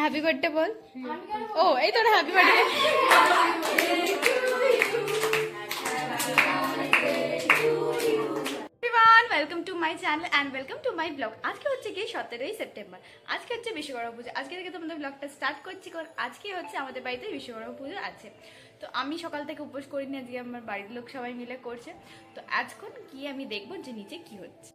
Happy birthday বল। ও এই তোর happy birthday. Welcome to my channel and welcome to my blog. আজকে হচ্ছে কি 17ই সেপ্টেম্বর, আজকে হচ্ছে বিশ্বকর্মা পুজো। আজকে থেকে তোমাদের ব্লগটা স্টার্ট করছি, কারণ আজকে হচ্ছে আমাদের বাড়িতে বিশ্বকর্মা পুজো আছে। তো আমি সকাল থেকে উপোস করিনি, আজকে আমার বাড়ির লোক সবাই মিলে করছে। তো আজখন গিয়ে আমি দেখবো যে নিচে কি হচ্ছে।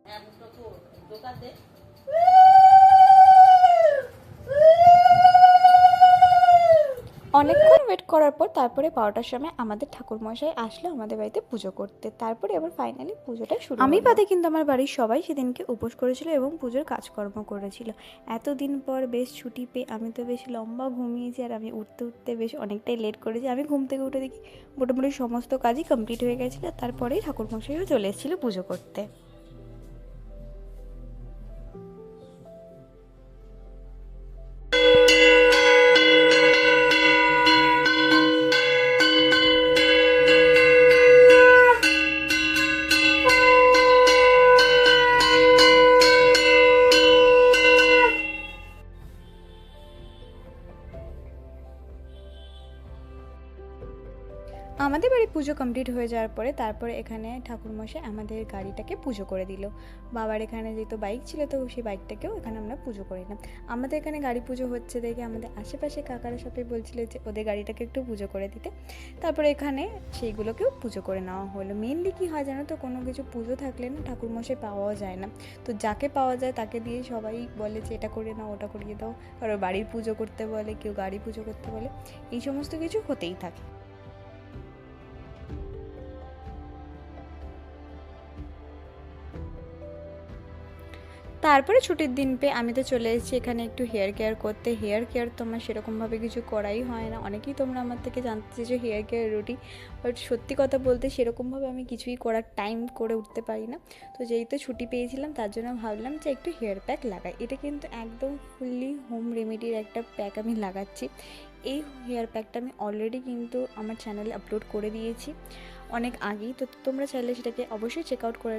অনেকক্ষণ ওয়েট করার পর তারপরে 12টার সময় আমাদের ঠাকুরমশাই আসলো আমাদের বাড়িতে পুজো করতে। তারপরে এবার ফাইনালি পুজোটা শুরু। আমি বাদে কিন্তু আমার বাড়ির সবাই সেদিনকে উপোস করেছিল এবং পুজোর কাজকর্ম করেছিল। এতদিন পর বেশ ছুটি পেয়ে আমি তো বেশ লম্বা ঘুমিয়েছি, আর আমি উঠতে উঠতে বেশ অনেকটাই লেট করেছি। আমি ঘুম থেকে উঠে দেখি মোটামুটি সমস্ত কাজই কমপ্লিট হয়ে গেছিলো। তারপরেই ঠাকুরমশাইও চলে এসেছিলো পুজো করতে। আমাদের বাড়ি পুজো কমপ্লিট হয়ে যাওয়ার পরে তারপরে এখানে ঠাকুরমশাই আমাদের গাড়িটাকে পুজো করে দিল। বাবার এখানে যেহেতু বাইক ছিল, তো সেই বাইকটাকেও এখানে আমরা পুজো করিলাম। আমাদের এখানে গাড়ি পুজো হচ্ছে দেখে আমাদের আশেপাশে কাকারা সবাই বলছিল যে ওদের গাড়িটাকে একটু পুজো করে দিতে। তারপরে এখানে সেইগুলোকেও পুজো করে নেওয়া হলো। মেনলি কী হয় জানো তো, কোনো কিছু পুজো থাকলে না ঠাকুরমশাই পাওয়াও যায় না। তো যাকে পাওয়া যায় তাকে দিয়ে সবাই বলে যে এটা করে নাও, ওটা করিয়ে দাও। কারো বাড়ির পুজো করতে বলে, কেউ গাড়ি পুজো করতে বলে, এই সমস্ত কিছু হতেই থাকে। তারপরে ছুটির দিন পেয়ে আমি তো চলে এসেছি এখানে একটু হেয়ার কেয়ার করতে। হেয়ার কেয়ার তো আমার সেরকমভাবে কিছু করাই হয় না। অনেকেই তোমরা আমার থেকে জানতে চেয়েছো হেয়ার কেয়ার রুটিন, বাট সত্যি কথা বলতে সেরকমভাবে আমি কিছুই করার টাইম করে উঠতে পারি না। তো যেহেতু ছুটি পেয়েছিলাম তার জন্য ভাবলাম যে একটু হেয়ার প্যাক লাগাই। এটা কিন্তু একদম ফুললি হোম রেমেডির একটা প্যাক আমি লাগাচ্ছি। এই হেয়ার প্যাকটা আমি অলরেডি কিন্তু আমার চ্যানেলে আপলোড করে দিয়েছি অনেক আগেই, তো তোমরা চাইলে সেটাকে অবশ্যই চেক আউট করে।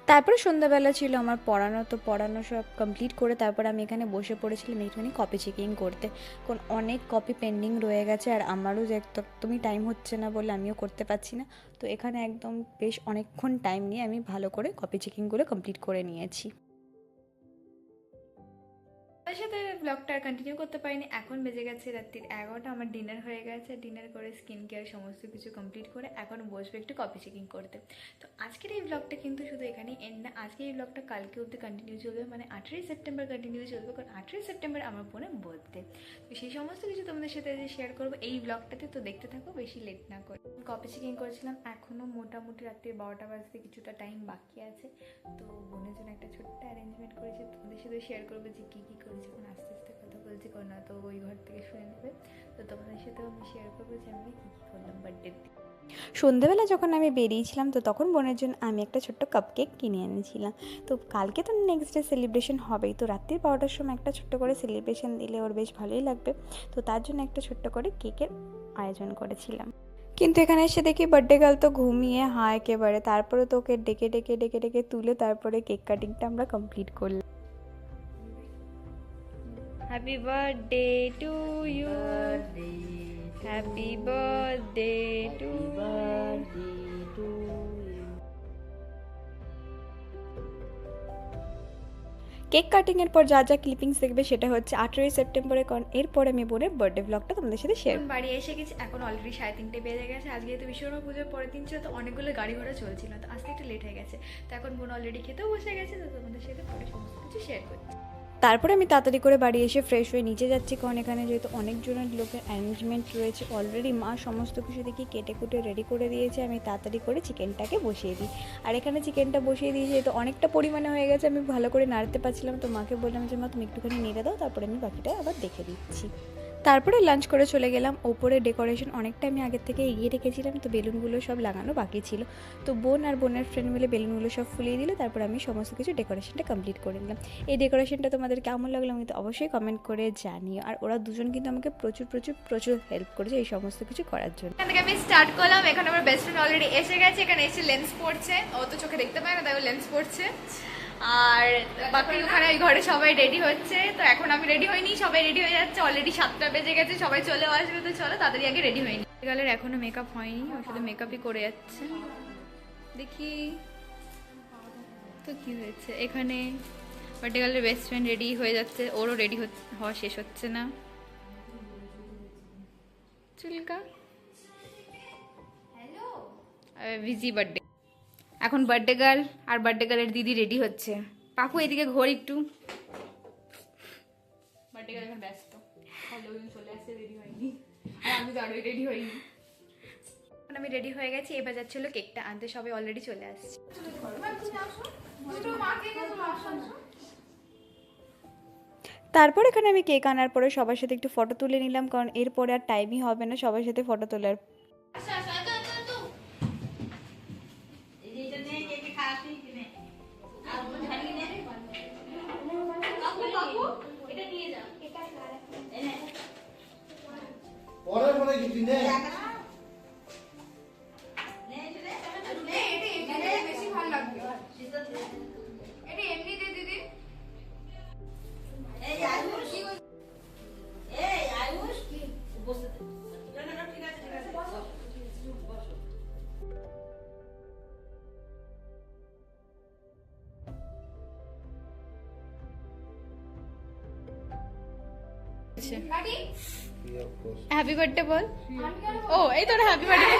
তারপরে সন্ধ্যাবেলা ছিল আমার পড়ানো, তো পড়ানো সব কমপ্লিট করে তারপর আমি এখানে বসে পড়েছিলাম একটুখানি কপি চেকিং করতে। কারণ অনেক কপি পেন্ডিং রয়ে গেছে, আর আমারও যে একদমই টাইম হচ্ছে না বলে আমিও করতে পারছি না। তো এখানে একদম বেশ অনেকক্ষণ টাইম নিয়ে আমি ভালো করে কপি চেকিংগুলো কমপ্লিট করে নিয়েছি। তার সাথে ব্লগটা আর কন্টিনিউ করতে পারিনি। এখন বেজে গেছে রাত্রির 11টা, আমার ডিনার হয়ে গেছে। ডিনার করে স্কিন কেয়ার সমস্ত কিছু কমপ্লিট করে এখন বসবো একটু কপি চেকিং করতে। তো আজকের এই ব্লগটা কিন্তু শুধু এখানেই এন্ড না, আজকে এই ব্লগটা কালকে অবধি কন্টিনিউ চলবে, মানে 18ই সেপ্টেম্বর কন্টিনিউ চলবে। কারণ 18ই সেপ্টেম্বর আমার বোনের বার্থডে। তো সেই সমস্ত কিছু তোমাদের সাথে শেয়ার করবো এই ব্লগটাতে। তো দেখতে থাকো, বেশি লেট না করে। কপি চেকিং করেছিলাম, এখনও মোটামুটি রাত্রির 12টা বাজতে কিছুটা টাইম বাকি আছে। তো বোনের জন্য একটা ছোট্ট অ্যারেঞ্জমেন্ট করেছি, তোমাদের সাথে শেয়ার করবো যে কী কী করেছি। এখন আস্তে আস্তে কথা বলছি, কারণ না তো ওই ঘর থেকে শুনে নেবে। তো তোমাদের সাথেও আমি শেয়ার করবো যে আমি কী কী করলাম বার্থডের দিন। সন্ধ্যেবেলা যখন আমি বেরিয়েছিলাম, তো তখন বোনের জন্য আমি একটা ছোট্ট কাপ কেক কিনে এনেছিলাম। তো কালকে তো নেক্সট ডে সেলিব্রেশন হবেই, তো রাত্রির 12টার সময় একটা ছোট্ট করে সেলিব্রেশন দিলে ওর বেশ ভালোই লাগবে। তো তার জন্য একটা ছোট্ট করে কেকের আয়োজন করেছিলাম। কিন্তু এখানে এসে দেখি বার্থডে গার্ল তো ঘুমিয়ে একেবারে। তারপরে তো ওকে ডেকে ডেকে ডেকে ডেকে তুলে তারপরে কেক কাটিংটা আমরা কমপ্লিট করলাম। Happy birthday to you, happy birthday to you. Cake কাটিংয়ের পর যা যা ক্লিপিংস দেখবে সেটা হচ্ছে 18ই সেপ্টেম্বরে, কারণ এরপরে আমি বোনের বার্থডে ব্লগটা তোমাদের সাথে শেয়ার। বাড়ি এসে গেছি, এখন অলরেডি 3:30 বেজে গেছে। আজকে যেহেতু বিশ্বকর্মা পুজোর পরের দিন ছিল, তো অনেকগুলো গাড়ি ঘোড়া চলছিল, তো আসতে একটু লেট হয়ে গেছে। তো এখন বোন অলরেডি খেতেও বসে গেছে, তো তোমাদের সাথে পরে সমস্ত কিছু শেয়ার করছি। তারপরে আমি তাড়াতাড়ি করে বাড়ি এসে ফ্রেশ হয়ে নিচে যাচ্ছি, কারণ এখানে যেহেতু অনেকজনের লোকের অ্যারেঞ্জমেন্ট রয়েছে অলরেডি। মা সমস্ত কিছু দেখি কেটে কুটে রেডি করে দিয়েছে। আমি তাড়াতাড়ি করে চিকেনটাকে বসিয়ে দিই, আর এখানে চিকেনটা বসিয়ে দিয়েছি যেহেতু অনেকটা পরিমাণে হয়ে গেছে, আমি ভালো করে নাড়তে পারছিলাম। তো মাকে বললাম যে মা তুমি একটুখানি নেড়ে দাও, তারপরে আমি বাকিটা আবার দেখে দিচ্ছি। তারপরে লাঞ্চ করে চলে গেলাম ওপরে। ডেকোরেশন অনেকটা আমি আগের থেকে এগিয়ে রেখেছিলাম, তো বেলুনগুলো সব লাগানো বাকি ছিল। তো বোন আর বোনের ফ্রেন্ড মিলে বেলুনগুলো সব ফুলিয়ে দিল, তারপর আমি সমস্ত কিছু ডেকোরেশনটা কমপ্লিট করে নিলাম। এই ডেকোরেশনটা তোমাদের কেমন লাগলো আমি তো অবশ্যই কমেন্ট করে জানিও। আর ওরা দুজন কিন্তু আমাকে প্রচুর প্রচুর প্রচুর হেল্প করেছে এই সমস্ত কিছু করার জন্য। এখান থেকে আমি স্টার্ট করলাম। এখানে আমার বেস্ট ফ্রেন্ড অলরেডি এসে গেছে, এখানে এসে লেন্স পড়ছে। ও তো চোখে দেখতে পায় না, তাই ও লেন্স পড়ছে। আর বাকি ওখানে ওই ঘরে সবাই রেডি হচ্ছে। তো এখন আমি রেডি হইনি, সবাই রেডি হয়ে যাচ্ছে। অলরেডি 7টা বেজে গেছে, সবাই চলেও আসবে। তো চলো তাড়াতাড়ি আগে রেডি হয়নি। গালের এখনো মেকআপ হয়নি, ওর সাথে মেকআপই করে যাচ্ছে। দেখি তো কি হয়েছে। এখানে বার্থডে বেস্ট ফ্রেন্ড রেডি হয়ে যাচ্ছে, ওরও রেডি হওয়া শেষ হচ্ছে না। চুলকা বিজি বার্থডে। এখন বার্থডে গার্ল আর বার্থডে গার্লের দিদি রেডি হচ্ছে। পাপু এদিকে ঘোর একটু। বার্থডে গার্ল এখন ব্যস্ত, চলে আসছে, রেডি হয়নি। আর আমি তো আরোই রেডি হইনি। এখন আমি রেডি হয়ে গেছি, এবার যাচ্ছিল কেকটা আনতে। সবাই অলরেডি চলে আসছে। তারপর এখানে আমি কেক আনার পরে সবার সাথে একটু ফটো তুলে নিলাম, কারণ এরপরে আর টাইমই হবে না সবার সাথে ফটো তোলার। হ্যাপি বার্থডে বল। ও এই তোর হ্যাপি বার্থডে।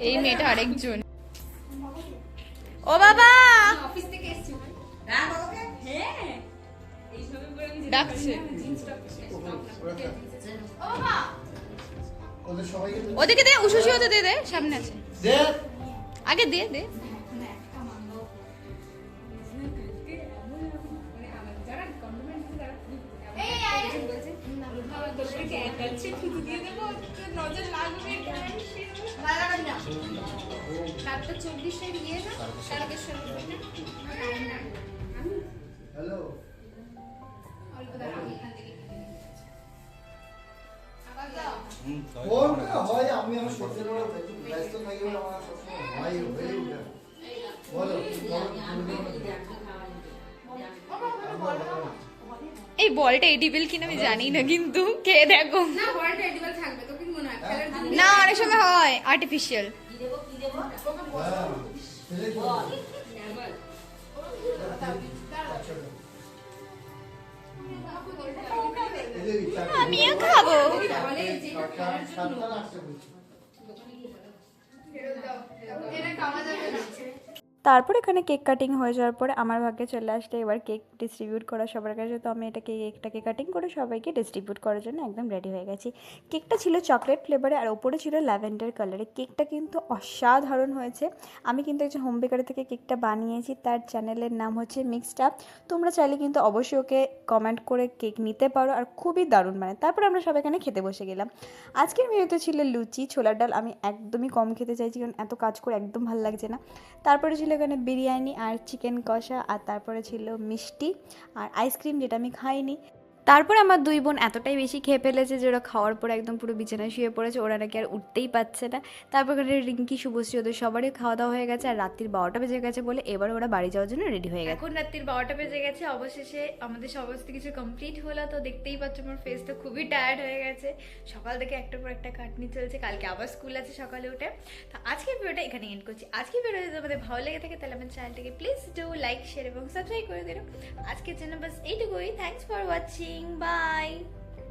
এই মেয়েটা আরেকজন। ও বাবা অফিস থেকে এসেছি, ডাকছে। ওদিকে দে, উশুশি হতে দে, দে সামনে আছে, আগে দে দে। এই বলটা এডিবল কিনা আমি জানি না, কিন্তু খেয়ে দেখো। না অনেক সময় হয় আর্টিফিশিয়াল। আমিও খাবো। তারপর এখানে কেক কাটিং হয়ে যাওয়ার পরে আমার ভাগ্যে চলে আসলে এবার কেক ডিস্ট্রিবিউট করা সবার কাছে। তো আমি কেকটাকে কাটিং করে সবাইকে ডিস্ট্রিবিউট করার জন্য একদম রেডি হয়ে গেছি। কেকটা ছিল চকলেট ফ্লেভারে আর ওপরে ছিল ল্যাভেন্ডার কালারে। কেকটা কিন্তু অসাধারণ হয়েছে। আমি কিন্তু একজন হোম বেকারি থেকে কেকটা বানিয়েছি, তার চ্যানেলের নাম হচ্ছে মিক্সড আপ। তোমরা চাইলে কিন্তু অবশ্যই ওকে কমেন্ট করে কেক নিতে পারো, আর খুবই দারুণ বানায়। তারপর আমরা সবাই এখানে খেতে বসে গেলাম। আজকের মেনুতে ছিল লুচি, ছোলার ডাল। আমি একদমই কম খেতে চাইছি, কারণ এত কাজ করে একদম ভালো লাগছে না। তারপরে ছিল এখানে বিরিয়ানি আর চিকেন কষা, আর তারপরে ছিল মিষ্টি আর আইসক্রিম, যেটা আমি খাইনি। তারপরে আমার দুই বোন এতটাই বেশি খেয়ে ফেলেছে যে ওরা খাওয়ার পরে একদম পুরো বিছানায় শুয়ে পড়েছে, ওরা নাকি আর উঠতেই পারছে না। তারপর এখানে রিঙ্কি, শুভশ্রী, ওদের সবারই খাওয়া দাওয়া হয়ে গেছে, আর রাত্রির 12টা বেজে গেছে বলে এবার ওরা বাড়ি যাওয়ার জন্য রেডি হয়ে গেছে। এখন রাত্রির 12টা বেজে গেছে, অবশেষে আমাদের সমস্ত কিছু কমপ্লিট হলো। তো দেখতেই পাচ্ছ আমার ফেসটা খুবই টায়ার্ড হয়ে গেছে, সকাল থেকে একটার পর একটা খাটনি চলছে, কালকে আবার স্কুল আছে সকালে উঠে। তো আজকের ভিডিওটা এখানে এন্ড করছি। আজকের ভিডিও যদি তোমাদের ভালো লেগে থাকে তাহলে আমার চ্যানেলটাকে প্লিজ ডু লাইক, শেয়ার এবং সাবস্ক্রাইব করে দিও। আজকের জন্য বাস এইটুকুই। Thanks for watching, by.